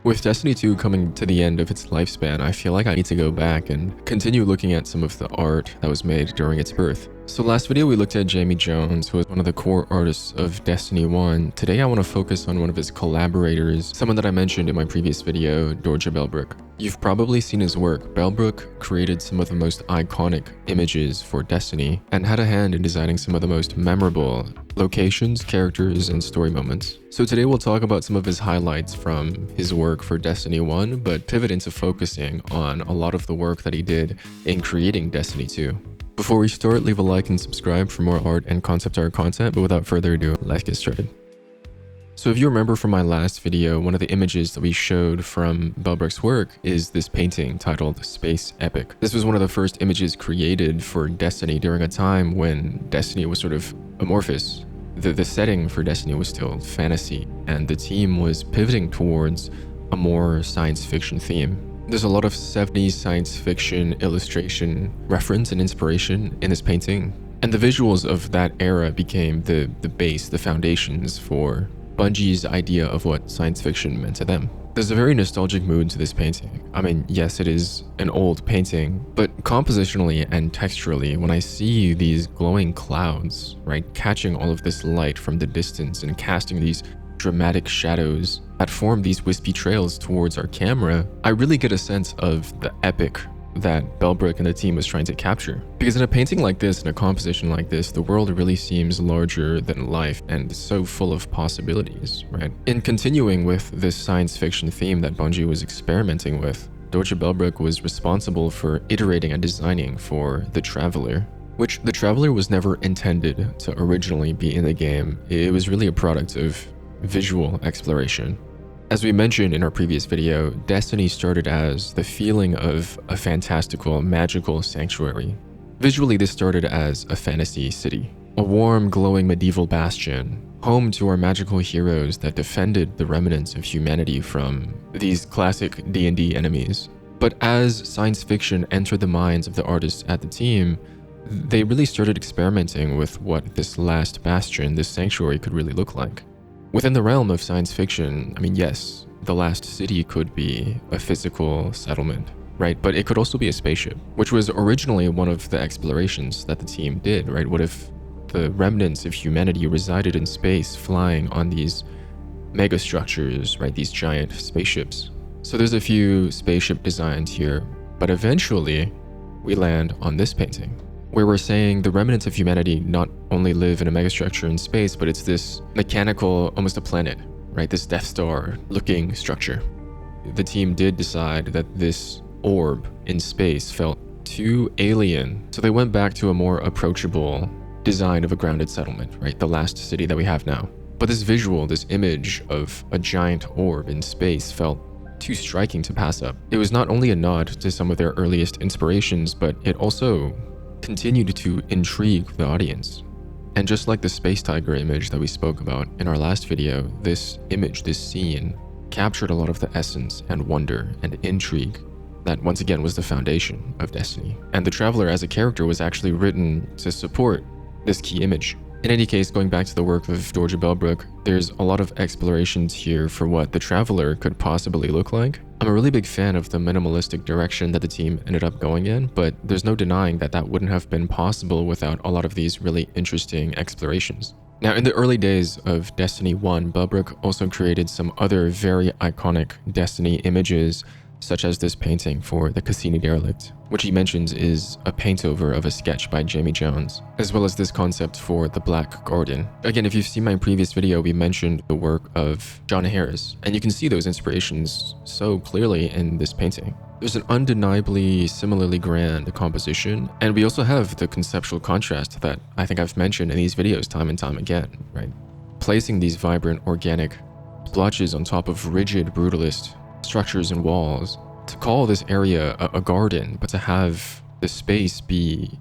With Destiny 2 coming to the end of its lifespan, I feel like I need to go back and continue looking at some of the art that was made during its birth. So last video we looked at Jamie Jones, who was one of the core artists of Destiny 1. Today I want to focus on one of his collaborators, someone that I mentioned in my previous video, Dorje Bellbrook. You've probably seen his work. Bellbrook created some of the most iconic images for Destiny and had a hand in designing some of the most memorable locations, characters, and story moments. So today we'll talk about some of his highlights from his work for Destiny 1, but pivot into focusing on a lot of the work that he did in creating Destiny 2. Before we start, leave a like and subscribe for more art and concept art content, but without further ado, let's get started. So if you remember from my last video, one of the images that we showed from Bellbrook's work is this painting titled Space Epic. This was one of the first images created for Destiny during a time when Destiny was sort of amorphous. The setting for Destiny was still fantasy, and the team was pivoting towards a more science fiction theme. There's a lot of 70s science fiction illustration reference and inspiration in this painting, and the visuals of that era became the base, the foundations for Bungie's idea of what science fiction meant to them. There's a very nostalgic mood to this painting. I mean, yes, it is an old painting, but compositionally and texturally, when I see these glowing clouds, right, catching all of this light from the distance and casting these dramatic shadows that form these wispy trails towards our camera, I really get a sense of the epic that Bellbrook and the team was trying to capture. Because in a painting like this, in a composition like this, the world really seems larger than life and so full of possibilities, right? In continuing with this science fiction theme that Bungie was experimenting with, Dorje Bellbrook was responsible for iterating and designing for the Traveler, which the Traveler was never intended to originally be in the game. It was really a product of visual exploration. As we mentioned in our previous video, Destiny started as the feeling of a fantastical, magical sanctuary. Visually, this started as a fantasy city, a warm, glowing medieval bastion, home to our magical heroes that defended the remnants of humanity from these classic D&D enemies. But as science fiction entered the minds of the artists at the team, they really started experimenting with what this last bastion, this sanctuary, could really look like. Within the realm of science fiction, I mean, yes, the last city could be a physical settlement, right? But it could also be a spaceship, which was originally one of the explorations that the team did, right? What if the remnants of humanity resided in space, flying on these mega structures, right? These giant spaceships. So there's a few spaceship designs here, but eventually we land on this painting, where we're saying the remnants of humanity not only live in a megastructure in space, but it's this mechanical, almost a planet, right? This Death Star looking structure. The team did decide that this orb in space felt too alien, so they went back to a more approachable design of a grounded settlement, right? The last city that we have now. But this visual, this image of a giant orb in space felt too striking to pass up. It was not only a nod to some of their earliest inspirations, but it also continued to intrigue the audience. And just like the Space Tiger image that we spoke about in our last video, this image, this scene, captured a lot of the essence and wonder and intrigue that once again was the foundation of Destiny. And the Traveler as a character was actually written to support this key image. In any case, going back to the work of Dorje Bellbrook, there's a lot of explorations here for what the Traveler could possibly look like. I'm a really big fan of the minimalistic direction that the team ended up going in, but there's no denying that that wouldn't have been possible without a lot of these really interesting explorations. Now, in the early days of Destiny 1, Bellbrook also created some other very iconic Destiny images, such as this painting for the Cassini Derelict, which he mentions is a paint-over of a sketch by Jamie Jones, as well as this concept for the Black Garden. Again, if you've seen my previous video, we mentioned the work of John Harris, and you can see those inspirations so clearly in this painting. There's an undeniably similarly grand composition, and we also have the conceptual contrast that I think I've mentioned in these videos time and time again, right? Placing these vibrant, organic splotches on top of rigid, brutalist structures and walls, to call this area a garden, but to have the space be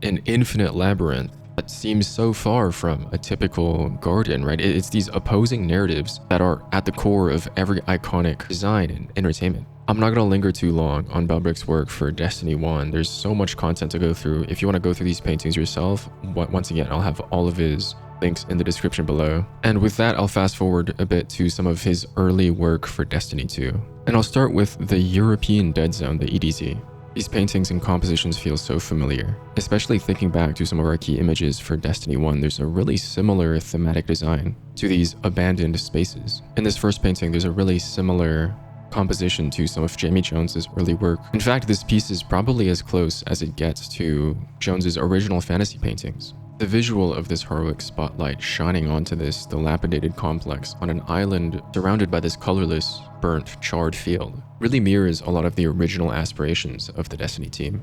an infinite labyrinth that seems so far from a typical garden, right? It's these opposing narratives that are at the core of every iconic design and entertainment. I'm not going to linger too long on Bellbrook's work for Destiny 1. There's so much content to go through. If you want to go through these paintings yourself, once again, I'll have all of his links in the description below. And with that, I'll fast forward a bit to some of his early work for Destiny 2. And I'll start with the European Dead Zone, the EDZ. These paintings and compositions feel so familiar, especially thinking back to some of our key images for Destiny 1. There's a really similar thematic design to these abandoned spaces. In this first painting, there's a really similar composition to some of Jamie Jones's early work. In fact, this piece is probably as close as it gets to Jones's original fantasy paintings. The visual of this heroic spotlight shining onto this dilapidated complex on an island surrounded by this colorless, burnt, charred field really mirrors a lot of the original aspirations of the Destiny team.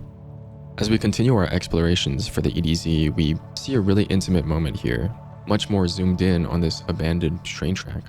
As we continue our explorations for the EDZ, we see a really intimate moment here, much more zoomed in on this abandoned train track,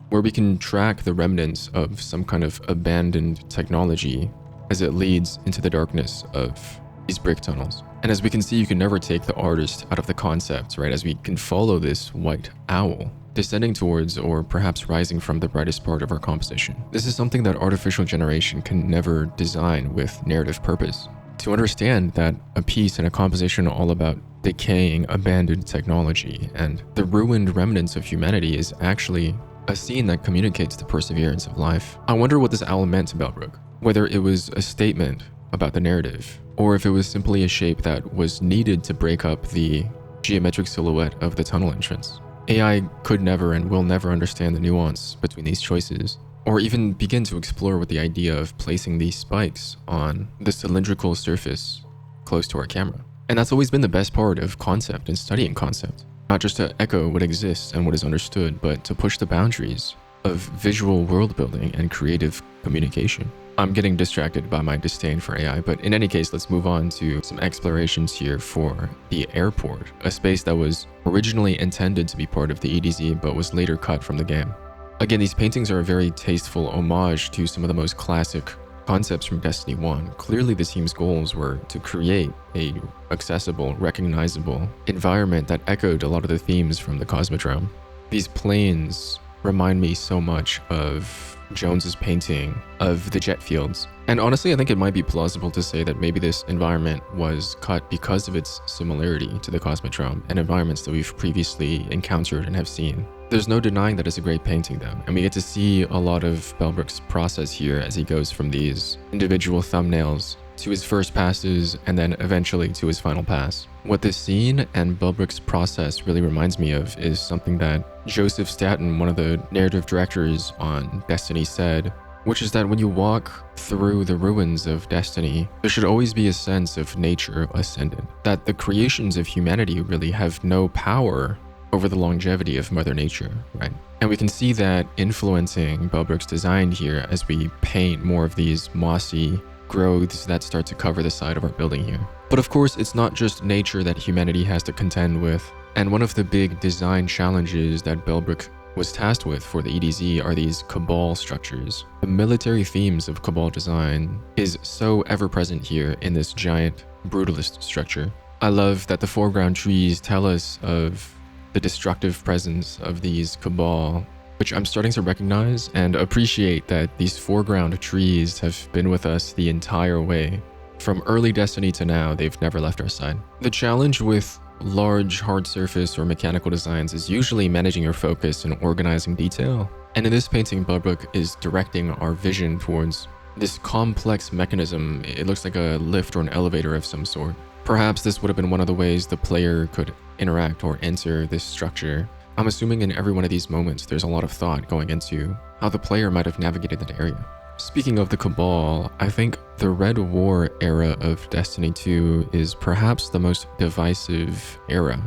where we can track the remnants of some kind of abandoned technology as it leads into the darkness of these brick tunnels. And as we can see, you can never take the artist out of the concept, right? As we can follow this white owl descending towards, or perhaps rising from, the brightest part of our composition. This is something that artificial generation can never design with narrative purpose. To understand that a piece and a composition all about decaying, abandoned technology and the ruined remnants of humanity is actually a scene that communicates the perseverance of life. I wonder what this owl meant to Bellbrook, whether it was a statement about the narrative, or if it was simply a shape that was needed to break up the geometric silhouette of the tunnel entrance. AI could never and will never understand the nuance between these choices, or even begin to explore with the idea of placing these spikes on the cylindrical surface close to our camera. And that's always been the best part of concept and studying concept. Not just to echo what exists and what is understood, but to push the boundaries of visual world building and creative communication. I'm getting distracted by my disdain for AI, but in any case, let's move on to some explorations here for the airport, a space that was originally intended to be part of the EDZ, but was later cut from the game. Again, these paintings are a very tasteful homage to some of the most classic concepts from Destiny 1. Clearly, the team's goals were to create a accessible, recognizable environment that echoed a lot of the themes from the Cosmodrome. These planes remind me so much of Jones's painting of the jet fields. And honestly, I think it might be plausible to say that maybe this environment was cut because of its similarity to the Cosmodrome and environments that we've previously encountered and have seen. There's no denying that it's a great painting though, and we get to see a lot of Bellbrook's process here as he goes from these individual thumbnails to his first passes and then eventually to his final pass. What this scene and Bellbrook's process really reminds me of is something that Joseph Staten, one of the narrative directors on Destiny, said, which is that when you walk through the ruins of Destiny, there should always be a sense of nature ascendant, that the creations of humanity really have no power over the longevity of Mother Nature, right? And we can see that influencing Bellbrook's design here as we paint more of these mossy growths that start to cover the side of our building here. But of course, it's not just nature that humanity has to contend with. And one of the big design challenges that Bellbrook was tasked with for the EDZ are these Cabal structures. The military themes of Cabal design is so ever-present here in this giant brutalist structure. I love that the foreground trees tell us of the destructive presence of these Cabal, which I'm starting to recognize and appreciate that these foreground trees have been with us the entire way. From early Destiny to now, they've never left our side. The challenge with large, hard surface or mechanical designs is usually managing your focus and organizing detail. And in this painting, Bellbrook is directing our vision towards this complex mechanism. It looks like a lift or an elevator of some sort. Perhaps this would have been one of the ways the player could interact or enter this structure. I'm assuming in every one of these moments, there's a lot of thought going into how the player might have navigated that area. Speaking of the Cabal, I think the Red War era of Destiny 2 is perhaps the most divisive era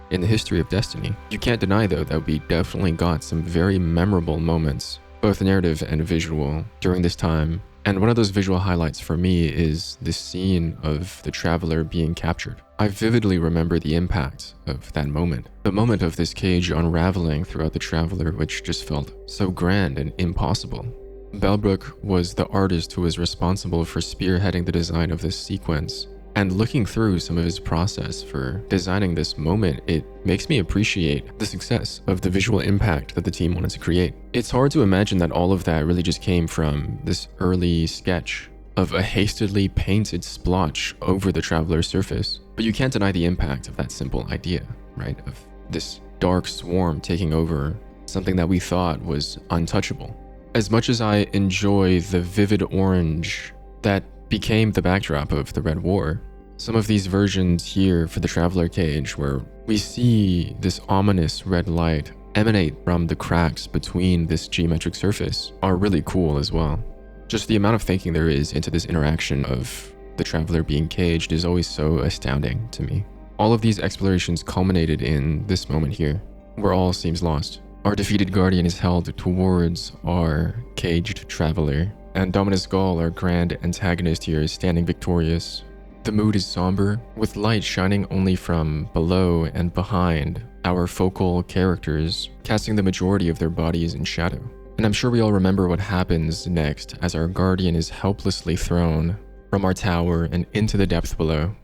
in the history of Destiny. You can't deny though that we definitely got some very memorable moments, both narrative and visual, during this time. And one of those visual highlights for me is this scene of the Traveler being captured. I vividly remember the impact of that moment. The moment of this cage unraveling throughout the Traveler, which just felt so grand and impossible. Bellbrook was the artist who was responsible for spearheading the design of this sequence. And looking through some of his process for designing this moment, it makes me appreciate the success of the visual impact that the team wanted to create. It's hard to imagine that all of that really just came from this early sketch of a hastily painted splotch over the Traveler's surface. But you can't deny the impact of that simple idea, right? Of this dark swarm taking over something that we thought was untouchable. As much as I enjoy the vivid orange that became the backdrop of the Red War, some of these versions here for the Traveler Cage, where we see this ominous red light emanate from the cracks between this geometric surface, are really cool as well. Just the amount of thinking there is into this interaction of the Traveler being caged is always so astounding to me. All of these explorations culminated in this moment here, where all seems lost. Our defeated Guardian is held towards our caged Traveler, and Dominus Gaul, our grand antagonist here, is standing victorious. The mood is somber, with light shining only from below and behind our focal characters, casting the majority of their bodies in shadow. And I'm sure we all remember what happens next as our Guardian is helplessly thrown from our tower and into the depth below.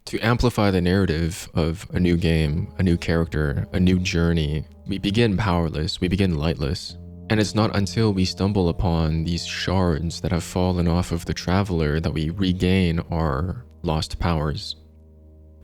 To amplify the narrative of a new game, a new character, a new journey, we begin powerless, we begin lightless. And it's not until we stumble upon these shards that have fallen off of the Traveler that we regain our lost powers.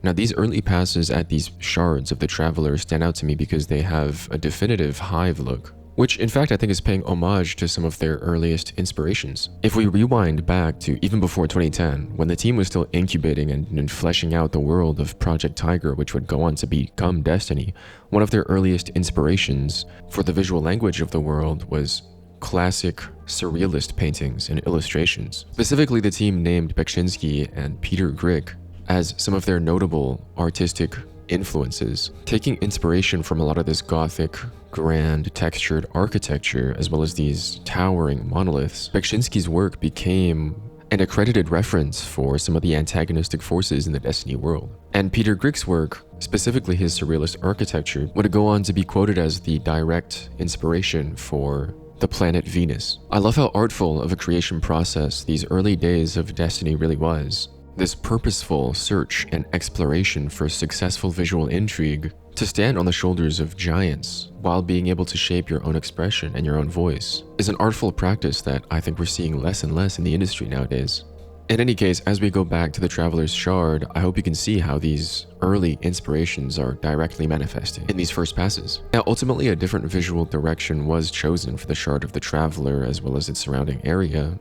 Now, these early passes at these shards of the Traveler stand out to me because they have a definitive hive look, which in fact I think is paying homage to some of their earliest inspirations. If we rewind back to even before 2010, when the team was still incubating and fleshing out the world of Project Tiger, which would go on to become Destiny, one of their earliest inspirations for the visual language of the world was classic surrealist paintings and illustrations. Specifically, the team named Beksinski and Peter Grick as some of their notable artistic influences, taking inspiration from a lot of this gothic, grand, textured architecture, as well as these towering monoliths. Beksinski's work became an accredited reference for some of the antagonistic forces in the Destiny world. And Peter Grick's work, specifically his surrealist architecture, would go on to be quoted as the direct inspiration for the planet Venus. I love how artful of a creation process these early days of Destiny really was. This purposeful search and exploration for successful visual intrigue to stand on the shoulders of giants while being able to shape your own expression and your own voice is an artful practice that I think we're seeing less and less in the industry nowadays. In any case, as we go back to the Traveler's Shard, I hope you can see how these early inspirations are directly manifested in these first passes. Now, ultimately, a different visual direction was chosen for the Shard of the Traveler as well as its surrounding area,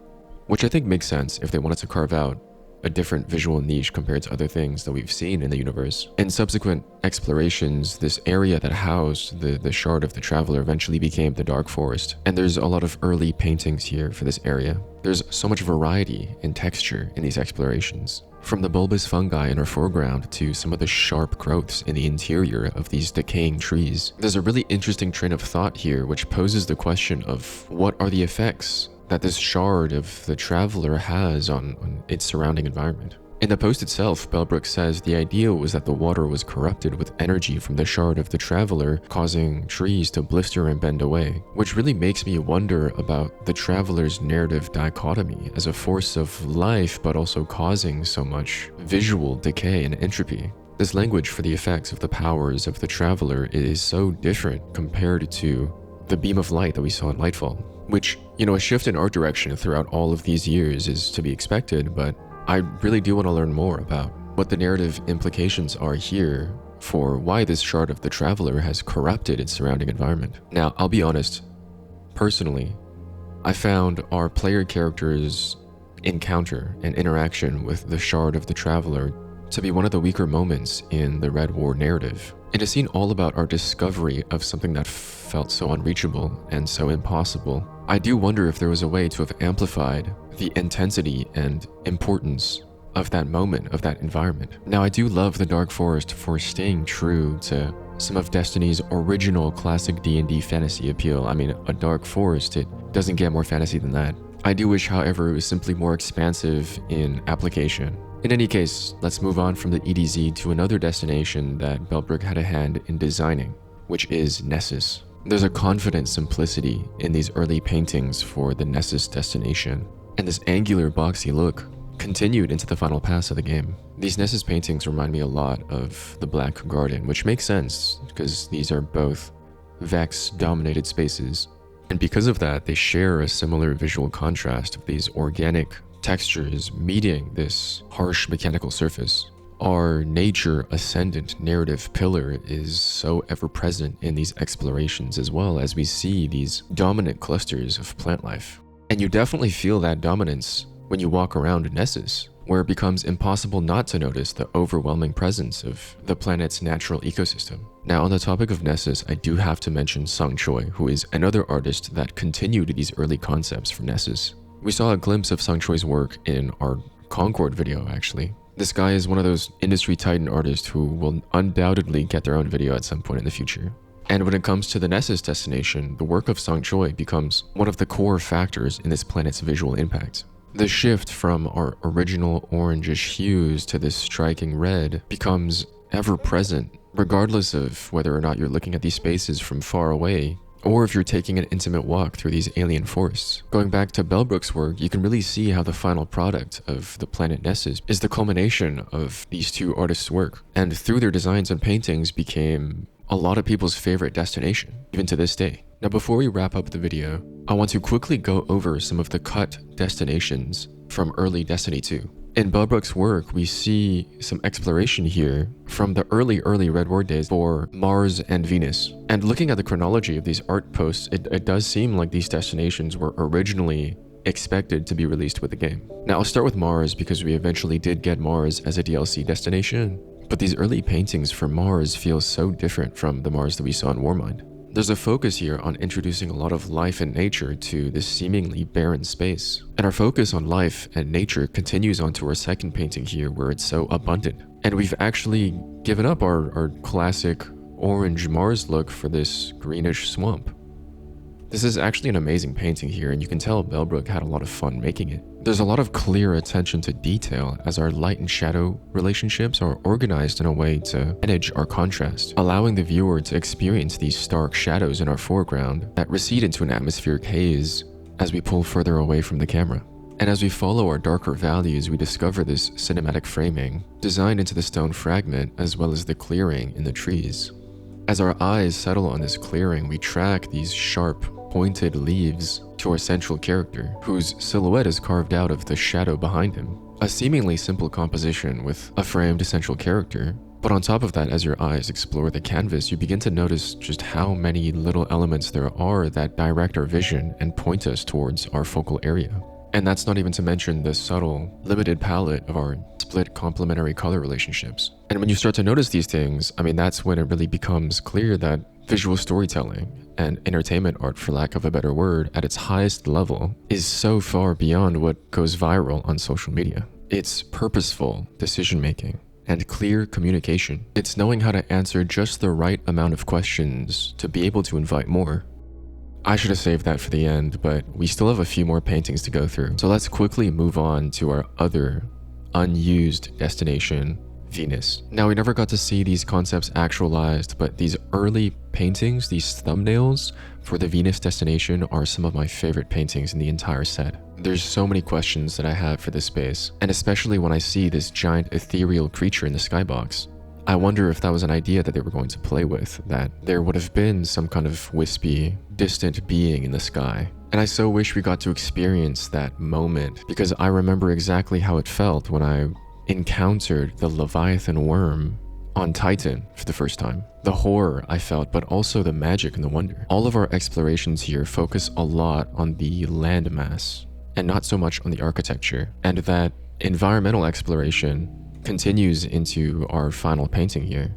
which I think makes sense if they wanted to carve out a different visual niche compared to other things that we've seen in the universe. In subsequent explorations, this area that housed the Shard of the Traveler eventually became the Dark Forest, and there's a lot of early paintings here for this area. There's so much variety and texture in these explorations, from the bulbous fungi in our foreground to some of the sharp growths in the interior of these decaying trees. There's a really interesting train of thought here which poses the question of what are the effects that this Shard of the Traveler has on its surrounding environment. In the post itself, Bellbrook says the idea was that the water was corrupted with energy from the Shard of the Traveler, causing trees to blister and bend away, which really makes me wonder about the Traveler's narrative dichotomy as a force of life but also causing so much visual decay and entropy. This language for the effects of the powers of the Traveler is so different compared to the beam of light that we saw in Lightfall, which, a shift in art direction throughout all of these years is to be expected, but I really do want to learn more about what the narrative implications are here for why this Shard of the Traveler has corrupted its surrounding environment. Now, I'll be honest, personally, I found our player characters' encounter and interaction with the Shard of the Traveler to be one of the weaker moments in the Red War narrative. In a scene all about our discovery of something that felt so unreachable and so impossible, I do wonder if there was a way to have amplified the intensity and importance of that moment, of that environment. Now, I do love the Dark Forest for staying true to some of Destiny's original classic D&D fantasy appeal. I mean, a Dark Forest, it doesn't get more fantasy than that. I do wish, however, it was simply more expansive in application. In any case, let's move on from the EDZ to another destination that Bellbrook had a hand in designing, which is Nessus. There's a confident simplicity in these early paintings for the Nessus destination, and this angular boxy look continued into the final pass of the game. These Nessus paintings remind me a lot of the Black Garden, which makes sense because these are both Vex-dominated spaces, and because of that, they share a similar visual contrast of these organic textures meeting this harsh mechanical surface. our nature ascendant narrative pillar is so ever present in these explorations, as well as we see these dominant clusters of plant life. And you definitely feel that dominance when you walk around Nessus, where it becomes impossible not to notice the overwhelming presence of the planet's natural ecosystem. Now, on the topic of Nessus, I do have to mention Sung Choi, who is another artist that continued these early concepts for Nessus. We saw a glimpse of Sung Choi's work in our Concord video, actually. This guy is one of those industry titan artists who will undoubtedly get their own video at some point in the future. And when it comes to the Nessus destination, the work of Sung Choi becomes one of the core factors in this planet's visual impact. The shift from our original orangish hues to this striking red becomes ever present, regardless of whether or not you're looking at these spaces from far away, or if you're taking an intimate walk through these alien forests. Going back to Bellbrook's work, you can really see how the final product of the planet Nessus is the culmination of these two artists' work, and through their designs and paintings became a lot of people's favorite destination, even to this day. Now, before we wrap up the video, I want to quickly go over some of the cut destinations from early Destiny 2. In Bellbrook's work, we see some exploration here from the early Red War days for Mars and Venus. And looking at the chronology of these art posts, it does seem like these destinations were originally expected to be released with the game. Now, I'll start with Mars because we eventually did get Mars as a DLC destination, but these early paintings for Mars feel so different from the Mars that we saw in Warmind. There's a focus here on introducing a lot of life and nature to this seemingly barren space. And our focus on life and nature continues onto our second painting here, where it's so abundant. And we've actually given up our classic orange Mars look for this greenish swamp. This is actually an amazing painting here, and you can tell Bellbrook had a lot of fun making it. There's a lot of clear attention to detail as our light and shadow relationships are organized in a way to manage our contrast, allowing the viewer to experience these stark shadows in our foreground that recede into an atmospheric haze as we pull further away from the camera. And as we follow our darker values, we discover this cinematic framing designed into the stone fragment as well as the clearing in the trees. As our eyes settle on this clearing, we track these sharp, pointed leaves to our central character, whose silhouette is carved out of the shadow behind him. A seemingly simple composition with a framed central character, but on top of that, as your eyes explore the canvas, you begin to notice just how many little elements there are that direct our vision and point us towards our focal area. And that's not even to mention the subtle, limited palette of our split complementary color relationships. And when you start to notice these things, I mean, that's when it really becomes clear that visual storytelling and entertainment art, for lack of a better word, at its highest level is so far beyond what goes viral on social media. It's purposeful decision-making and clear communication. It's knowing how to answer just the right amount of questions to be able to invite more. I should have saved that for the end, but we still have a few more paintings to go through. So let's quickly move on to our other unused destination, Venus. Now, we never got to see these concepts actualized, but these early paintings, these thumbnails for the Venus destination are some of my favorite paintings in the entire set. There's so many questions that I have for this space, and especially when I see this giant ethereal creature in the skybox. I wonder if that was an idea that they were going to play with, that there would have been some kind of wispy, distant being in the sky. And I so wish we got to experience that moment, because I remember exactly how it felt when I encountered the Leviathan worm on Titan for the first time. The horror I felt, but also the magic and the wonder. All of our explorations here focus a lot on the landmass and not so much on the architecture. And that environmental exploration continues into our final painting here.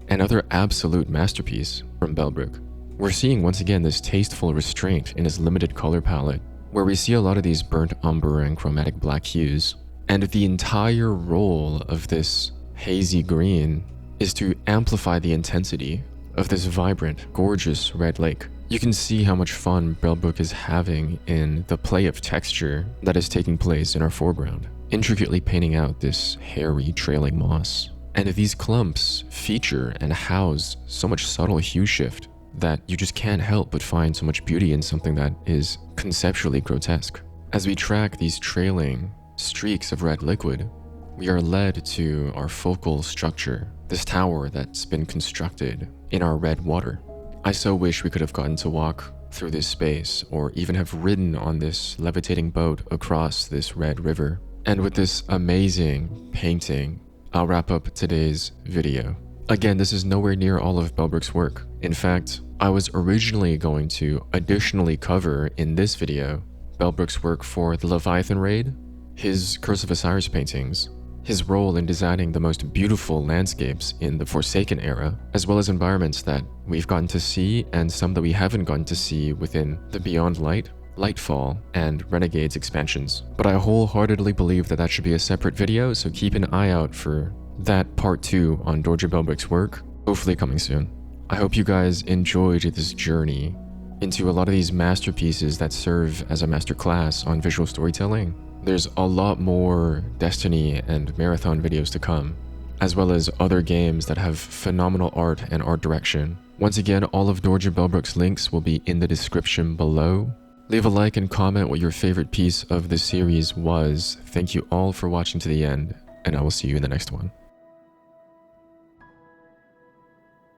Another absolute masterpiece from Bellbrook. We're seeing once again this tasteful restraint in his limited color palette, where we see a lot of these burnt umber and chromatic black hues. And the entire role of this hazy green is to amplify the intensity of this vibrant, gorgeous red lake. You can see how much fun Bellbrook is having in the play of texture that is taking place in our foreground, intricately painting out this hairy, trailing moss. And these clumps feature and house so much subtle hue shift that you just can't help but find so much beauty in something that is conceptually grotesque. As we track these trailing streaks of red liquid, we are led to our focal structure, this tower that's been constructed in our red water. I so wish we could have gotten to walk through this space, or even have ridden on this levitating boat across this red river. And with this amazing painting I'll wrap up today's video. Again, this is nowhere near all of Bellbrook's work. In fact, I was originally going to additionally cover in this video Bellbrook's work for the Leviathan raid, his Curse of Osiris paintings, his role in designing the most beautiful landscapes in the Forsaken era, as well as environments that we've gotten to see and some that we haven't gotten to see within the Beyond Light, Lightfall, and Renegades expansions. But I wholeheartedly believe that that should be a separate video, so keep an eye out for that part 2 on Dorje Bellbrook's work, hopefully coming soon. I hope you guys enjoyed this journey into a lot of these masterpieces that serve as a masterclass on visual storytelling. There's a lot more Destiny and Marathon videos to come, as well as other games that have phenomenal art and art direction. Once again, all of Dorje Bellbrook's links will be in the description below. Leave a like and comment what your favorite piece of the series was. Thank you all for watching to the end, and I will see you in the next one.